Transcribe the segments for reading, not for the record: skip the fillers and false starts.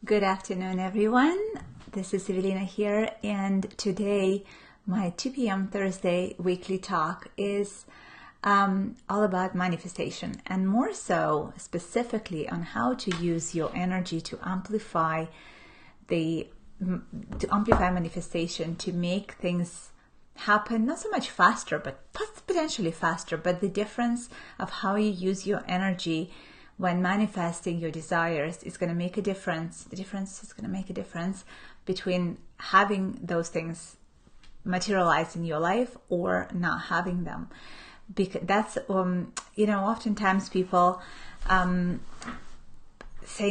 Good afternoon, everyone. This is Evelina here, and today my 2 p.m. Thursday weekly talk is all about manifestation, and more so specifically on how to use your energy to amplify manifestation, to make things happen, not so much faster, but potentially faster, but the difference of how you use your energy when manifesting your desires is going to make a difference. The difference is going to make a difference between having those things materialize in your life or not having them. Because that's, oftentimes people saying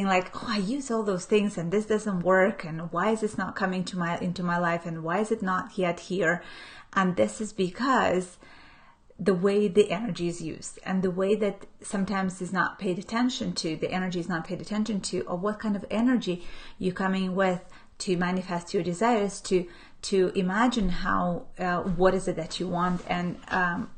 like, oh, I use all those things and this doesn't work, and why is this not coming into my life, and why is it not yet here? And this is because the way the energy is used, and the way that sometimes is not paid attention to, the energy is not paid attention to, or what kind of energy you're coming with to manifest your desires, to imagine how, what is it that you want, and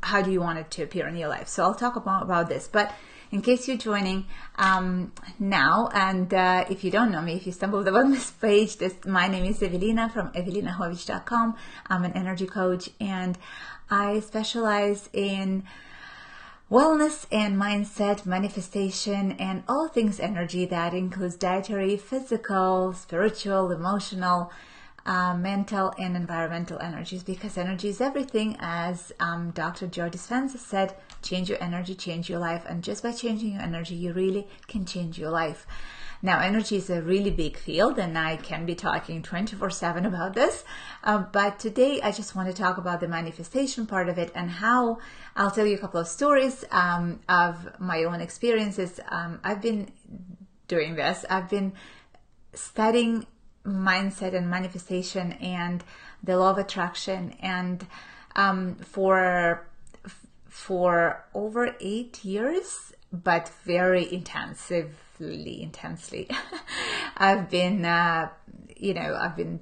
how do you want it to appear in your life. So I'll talk about this, but in case you're joining now, and if you don't know me, if you stumbled upon this page, my name is Evelina from evelinahovich.com. I'm an energy coach, and I specialize in wellness and mindset, manifestation, and all things energy. That includes dietary, physical, spiritual, emotional, mental, and environmental energies, because energy is everything. As Dr. Joe Dispenza said, change your energy, change your life. And just by changing your energy, you really can change your life. Now, energy is a really big field, and I can be talking 24/7 about this. But today, I just want to talk about the manifestation part of it, and how I'll tell you a couple of stories of my own experiences. I've been doing this. I've been studying mindset and manifestation and the law of attraction, and for over 8 years, but very intensely. I've been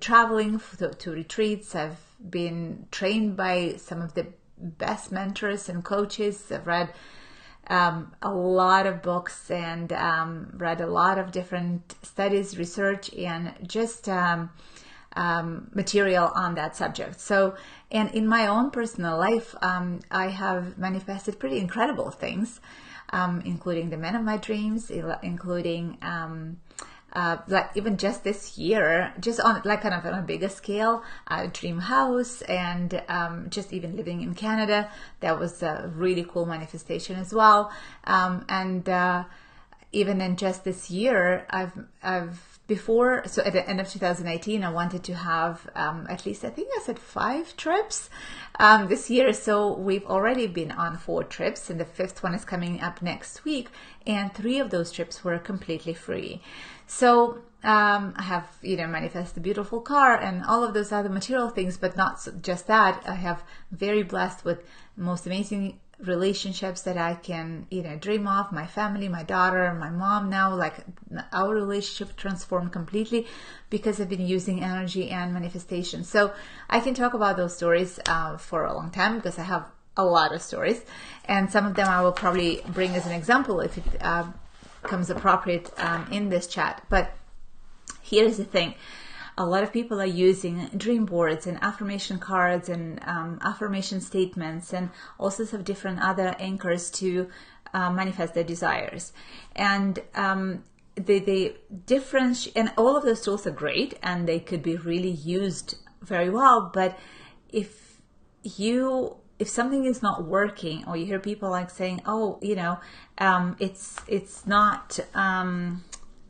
traveling to retreats. I've been trained by some of the best mentors and coaches. I've read a lot of books, and read a lot of different studies, research, and just material on that subject. So, and in my own personal life, I have manifested pretty incredible things, including the man of my dreams, including like even just this year, just on like kind of on a bigger scale, a dream house, and just even living in Canada. That was a really cool manifestation as well. And even in just this year, so at the end of 2018, I wanted to have at least, I think I said 5 trips this year. So we've already been on 4 trips, and the 5th one is coming up next week. And 3 of those trips were completely free. So I have, manifested a beautiful car and all of those other material things, but not just that. I have very blessed with most amazing relationships that I can, dream of. My family, my daughter, my mom now, like our relationship transformed completely because I've been using energy and manifestation. So I can talk about those stories for a long time, because I have a lot of stories, and some of them I will probably bring as an example if it comes appropriate in this chat. But here's the thing. A lot of people are using dream boards and affirmation cards and affirmation statements and all sorts of different other anchors to manifest their desires. And the difference, and all of those tools are great, and they could be really used very well. But if something is not working, or you hear people like saying, oh, it's not, let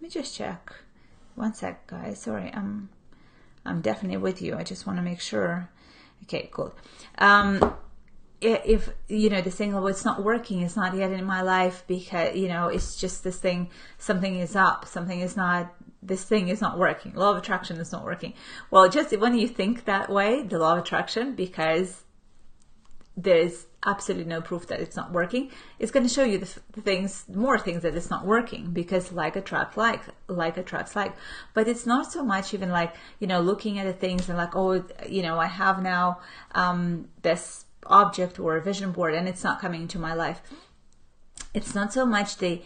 me just check. One sec, guys. Sorry, I'm definitely with you. I just want to make sure. Okay, cool. If the saying, oh, it's not working, it's not yet in my life because, it's just this thing, something is up, something is not, this thing is not working. Law of attraction is not working. Well, just when you think that way, the law of attraction, because there's absolutely no proof that it's not working, it's going to show you more things that it's not working, because like attracts like attracts like. But it's not so much even like, looking at the things and like, oh, I have now this object or a vision board and it's not coming into my life. It's not so much the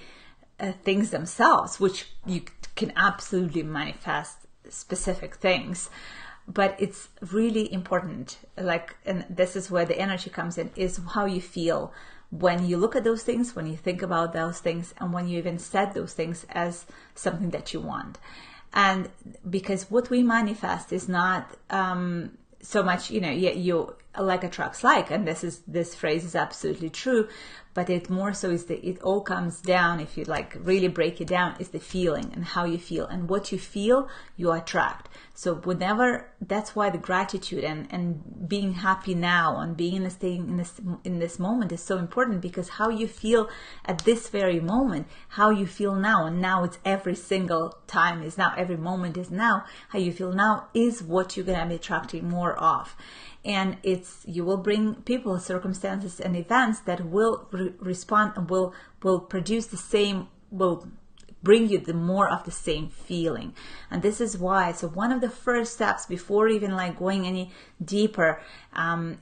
things themselves, which you can absolutely manifest specific things. But it's really important, like, and this is where the energy comes in, is how you feel when you look at those things, when you think about those things, and when you even set those things as something that you want. And because what we manifest is not so much, you like attracts like, and this phrase is absolutely true, but it more so is that it all comes down, if you like really break it down, is the feeling and how you feel, and what you feel you attract. So whenever, that's why the gratitude and being happy now and being in this moment is so important, because how you feel at this very moment, how you feel now, and now it's every single time is now, every moment is now, how you feel now is what you're going to be attracting more of. And you will bring people, circumstances, and events that will respond and will produce the same, will bring you the more of the same feeling. And this is why, so one of the first steps before even like going any deeper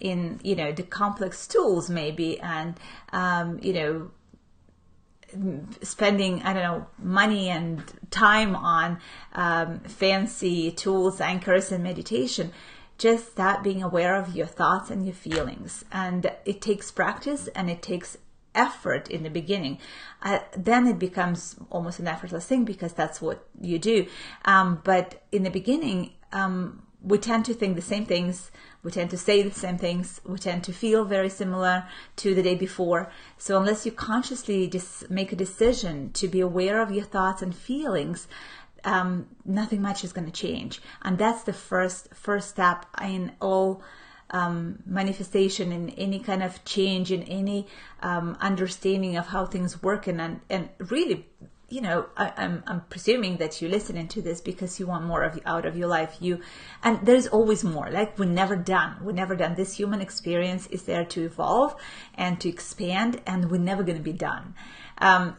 in the complex tools maybe, and spending, I don't know, money and time on fancy tools, anchors, and meditation, just that being aware of your thoughts and your feelings. And it takes practice and it takes effort in the beginning. Then it becomes almost an effortless thing, because that's what you do. But in the beginning, we tend to think the same things, we tend to say the same things, we tend to feel very similar to the day before. So unless you consciously just make a decision to be aware of your thoughts and feelings, nothing much is going to change. And that's the first step in all manifestation, in any kind of change, in any understanding of how things work. And really, I'm presuming that you're listening to this because you want more out of your life. And there's always more. Like, we're never done. This human experience is there to evolve and to expand, and we're never going to be done.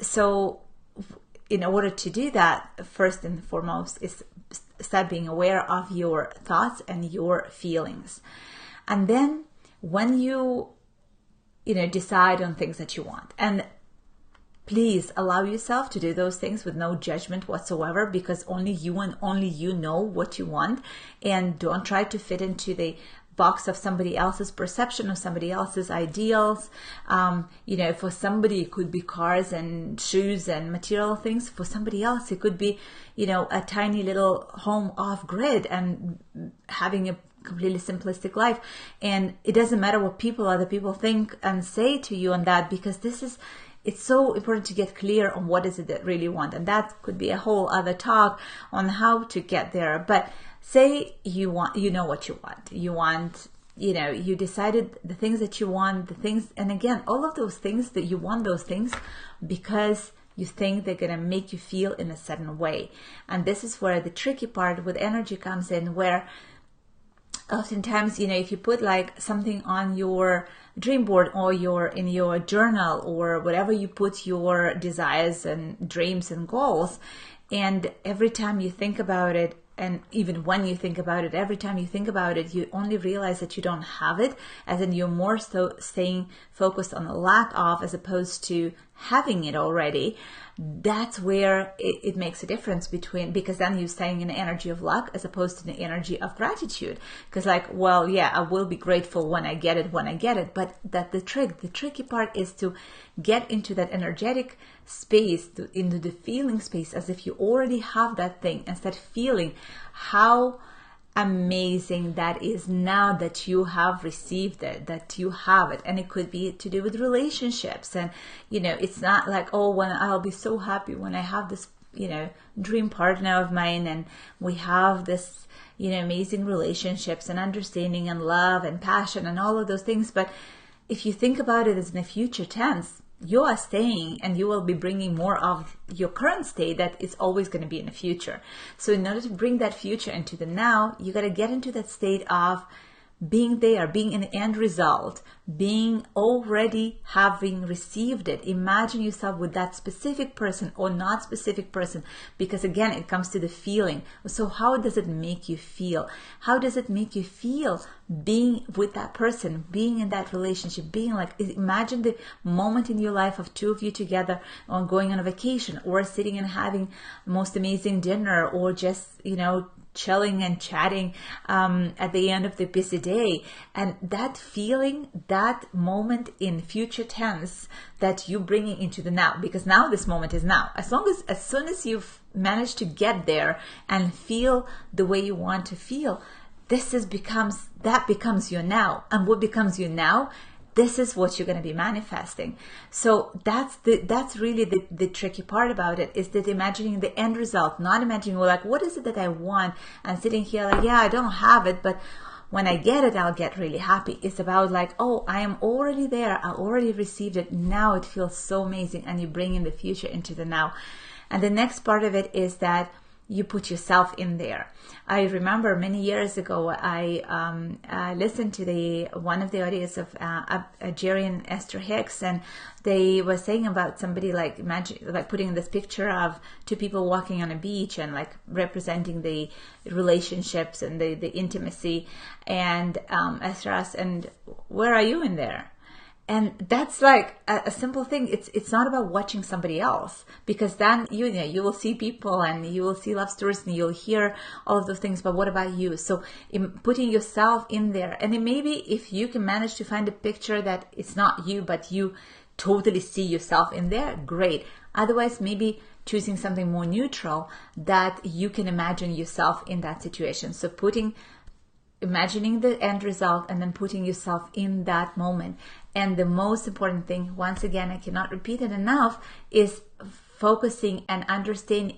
So in order to do that, first and foremost is start being aware of your thoughts and your feelings. And then when you decide on things that you want, and please allow yourself to do those things with no judgment whatsoever, because only you and only you know what you want. And don't try to fit into the box of somebody else's perception or somebody else's ideals. For somebody it could be cars and shoes and material things. For somebody else it could be a tiny little home off grid and having a completely simplistic life. And it doesn't matter what other people think and say to you on that, because it's so important to get clear on what is it that really want. And that could be a whole other talk on how to get there. But say you want, what you want. You decided the things that you want, and again, all of those things that you want, those things because you think they're going to make you feel in a certain way. And this is where the tricky part with energy comes in, where oftentimes, if you put like something on your dream board or in your journal or whatever you put your desires and dreams and goals, and every time you think about it, and even when you think about it, every time you think about it, you only realize that you don't have it, as in you're more so staying focused on the lack of, as opposed to having it already. That's where it makes a difference because then you're staying in the energy of luck as opposed to the energy of gratitude. Because I will be grateful when I get it, but the tricky part is to get into that energetic space, into the feeling space, as if you already have that thing, and start feeling how amazing that is now that you have received it, that you have it. And it could be to do with relationships, and it's not like, when I'll be so happy when I have this dream partner of mine and we have this amazing relationships and understanding and love and passion and all of those things. But if you think about it as in a future tense, you are staying and you will be bringing more of your current state that is always going to be in the future. So in order to bring that future into the now, you got to get into that state of being there, being an end result, being already having received it. Imagine yourself with that specific person or not specific person, because again, it comes to the feeling. So how does it make you feel? How does it make you feel being with that person, being in that relationship, being like, imagine the moment in your life of two of you together or going on a vacation or sitting and having the most amazing dinner, or just, chilling and chatting at the end of the busy day. And that feeling, that moment in future tense that you bringing into the now, because now this moment is now. As soon as you've managed to get there and feel the way you want to feel, that becomes your now. And what becomes your now, this is what you're going to be manifesting. So that's really the tricky part about it, is that imagining the end result, not imagining, well, like, what is it that I want? And sitting here like, yeah, I don't have it, but when I get it, I'll get really happy. It's about like, oh, I am already there. I already received it. Now it feels so amazing. And you bring in the future into the now. And the next part of it is that you put yourself in there. I remember many years ago, I listened to one of the audios of Jerry and Esther Hicks, and they were saying about somebody like, imagine, like putting this picture of two people walking on a beach and like representing the relationships and the intimacy. And Esther asked, and where are you in there? And that's like a simple thing. It's not about watching somebody else, because then you will see people and you will see love stories and you'll hear all of those things. But what about you? So in putting yourself in there, and then maybe if you can manage to find a picture that it's not you, but you totally see yourself in there, great. Otherwise, maybe choosing something more neutral that you can imagine yourself in that situation. So imagining the end result and then putting yourself in that moment. And the most important thing, once again, I cannot repeat it enough, is focusing and understanding,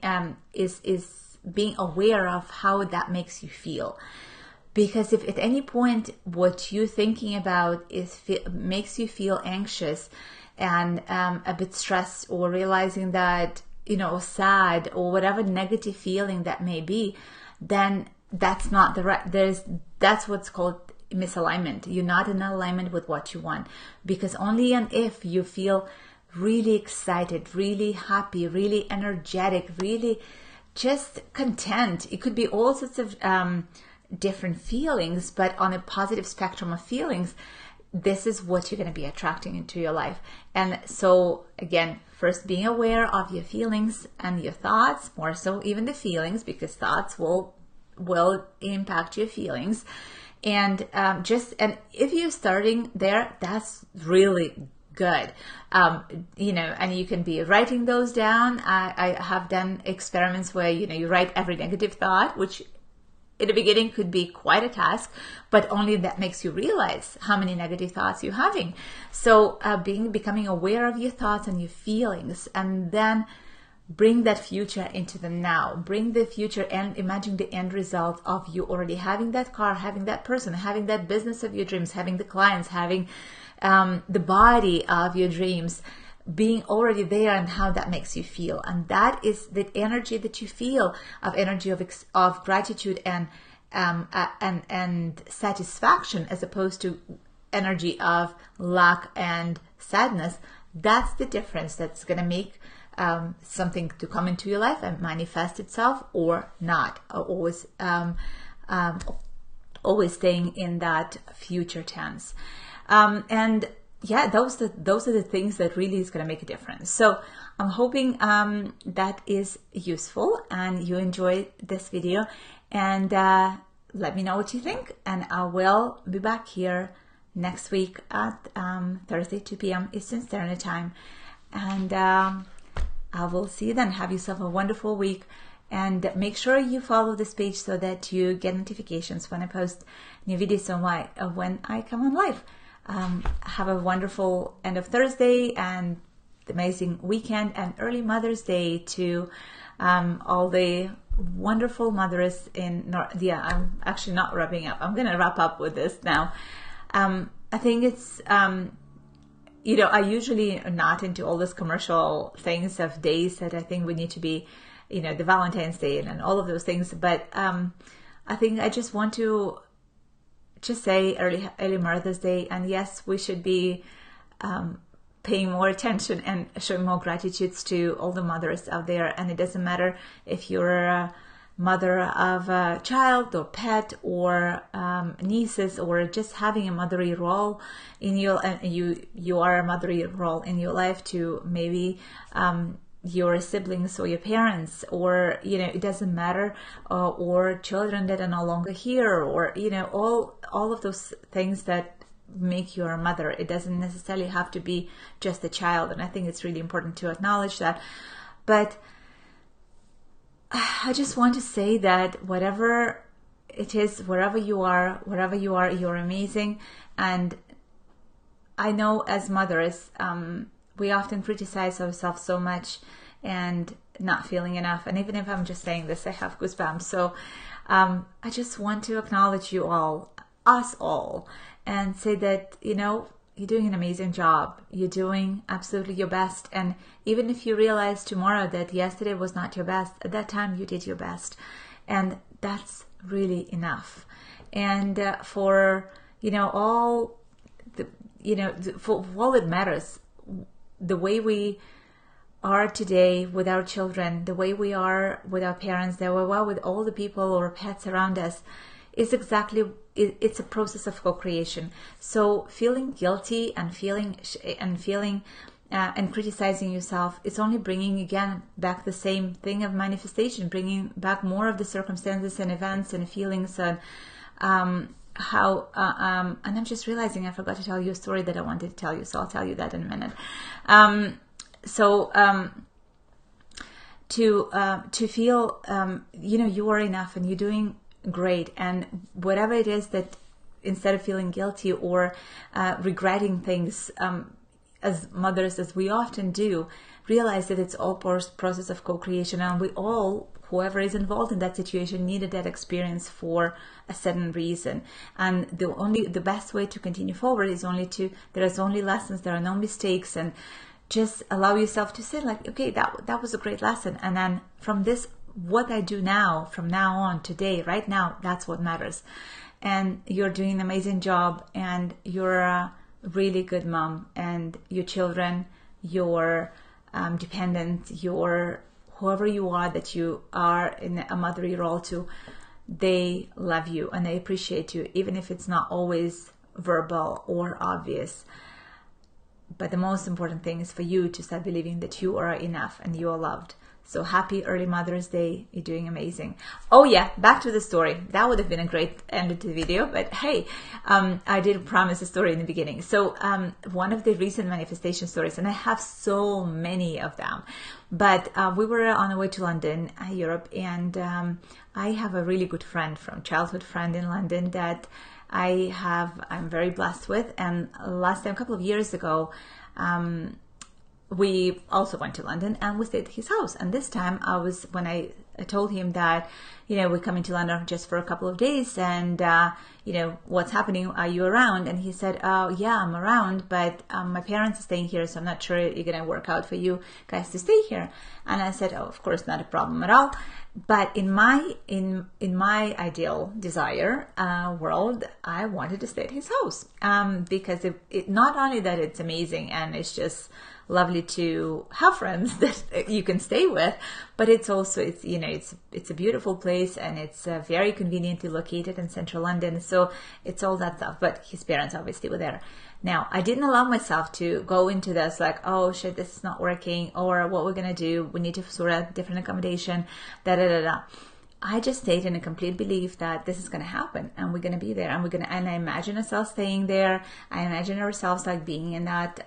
is being aware of how that makes you feel. Because if at any point what you're thinking about makes you feel anxious and a bit stressed, or realizing that, sad, or whatever negative feeling that may be, then that's not that's what's called misalignment. You're not in alignment with what you want, because only and if you feel really excited, really happy, really energetic, really just content. It could be all sorts of different feelings, but on a positive spectrum of feelings, this is what you're going to be attracting into your life. And so again, first being aware of your feelings and your thoughts, more so even the feelings, because thoughts will impact your feelings. And and if you're starting there, that's really good. And you can be writing those down. I have done experiments where, you write every negative thought, which in the beginning could be quite a task, but only that makes you realize how many negative thoughts you're having. So becoming aware of your thoughts and your feelings, and then bring that future into the now. Bring the future and imagine the end result of you already having that car, having that person, having that business of your dreams, having the clients, having the body of your dreams, being already there, and how that makes you feel. And that is the energy that you feel, of energy of gratitude and satisfaction, as opposed to energy of lack and sadness. That's the difference that's going to make something to come into your life and manifest itself or not. Always staying in that future tense. And yeah, those are the things that really is going to make a difference. So I'm hoping that is useful and you enjoyed this video, and let me know what you think, and I will be back here next week at Thursday 2 p.m. Eastern Standard Time, and I will see you then. Have yourself a wonderful week, and make sure you follow this page so that you get notifications when I post new videos on when I come on live. Have a wonderful end of Thursday and amazing weekend, and early Mother's Day to all the wonderful mothers in I'm actually not wrapping up. I'm gonna wrap up with this now. I think it's I usually am not into all those commercial things of days that I think we need to be, the Valentine's Day and all of those things. But I think I just want to just say early Mother's Day. And yes, we should be paying more attention and showing more gratitudes to all the mothers out there. And it doesn't matter if you're a mother of a child or pet or nieces, or just having a motherly role in your you are a motherly role in your life to maybe your siblings or your parents, or it doesn't matter, or children that are no longer here, or all of those things that make you a mother. It doesn't necessarily have to be just a child, and I think it's really important to acknowledge that. But I just want to say that whatever it is, wherever you are, you're amazing. And I know as mothers, we often criticize ourselves so much and not feeling enough. And even if I'm just saying this, I have goosebumps. So I just want to acknowledge you all, us all, and say that, you're doing an amazing job. You're doing absolutely your best. And even if you realize tomorrow that yesterday was not your best, at that time you did your best. And that's really enough. And for all for all it matters, the way we are today with our children, the way we are with our parents, the way we are with all the people or pets around us, is exactly, it's a process of co-creation. So feeling guilty and feeling and criticizing yourself, it's only bringing again back the same thing of manifestation, bringing back more of the circumstances and events and feelings and and I'm just realizing I forgot to tell you a story that I wanted to tell you, so I'll tell you that in a minute. To feel you are enough and you're doing great, and whatever it is, that instead of feeling guilty or regretting things, as mothers, as we often do, realize that it's all process of co-creation, and we all, whoever is involved in that situation, needed that experience for a certain reason. And the best way to continue forward is there is only lessons, there are no mistakes, and just allow yourself to say like, okay, that was a great lesson. And then from this, what I do now, from now on, today, right now, that's what matters. And you're doing an amazing job, and you're a really good mom, and your children, your dependents, your whoever you are that you are in a motherly role to, they love you and they appreciate you, even if it's not always verbal or obvious. But the most important thing is for you to start believing that you are enough and you are loved. So happy early Mother's Day. You're doing amazing. Oh yeah, back to the story. That would have been a great end to the video, but hey, I did promise a story in the beginning. So one of the recent manifestation stories, and I have so many of them, but we were on the way to London, Europe, and I have a really good friend, childhood friend in London that I'm very blessed with. And last time, a couple of years ago, we also went to London and we stayed at his house. And this time when I told him that, we're coming to London just for a couple of days, and, what's happening? Are you around? And he said, oh yeah, I'm around, but my parents are staying here, so I'm not sure it's going to work out for you guys to stay here. And I said, oh, of course, not a problem at all. But in my ideal desire world, I wanted to stay at his house because it not only that it's amazing and it's just lovely to have friends that you can stay with, but it's also it's a beautiful place, and it's very conveniently located in central London, so it's all that stuff. But his parents obviously were there. Now, I didn't allow myself to go into this like, oh shit, this is not working, or what we're gonna do, we need to sort out different accommodation, I just stayed in a complete belief that this is going to happen, and we're going to be there, and I imagine ourselves staying there. I imagine ourselves like being in that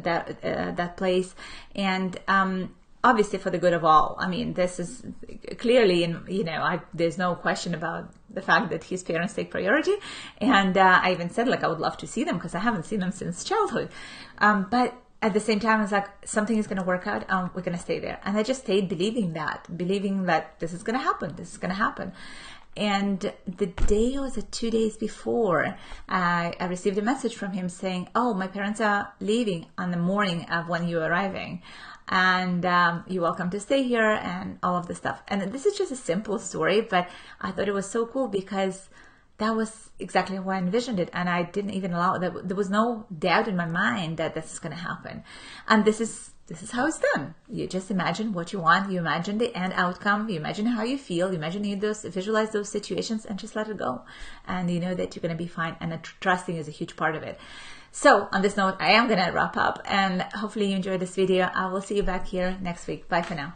that place, and obviously for the good of all. I mean, this is clearly, there's no question about the fact that his parents take priority, and I even said like I would love to see them because I haven't seen them since childhood, but at the same time, I was like, something is going to work out. We're going to stay there. And I just stayed believing that this is going to happen. And the day was 2 days before, I received a message from him saying, oh, my parents are leaving on the morning of when you're arriving. And you're welcome to stay here and all of this stuff. And this is just a simple story, but I thought it was so cool because that was exactly how I envisioned it. And I didn't even allow that. There was no doubt in my mind that this is going to happen. And this is how it's done. You just imagine what you want. You imagine the end outcome. You imagine how you feel. You imagine visualize those situations and just let it go. And you know that you're going to be fine. And trusting is a huge part of it. So on this note, I am going to wrap up, and hopefully you enjoyed this video. I will see you back here next week. Bye for now.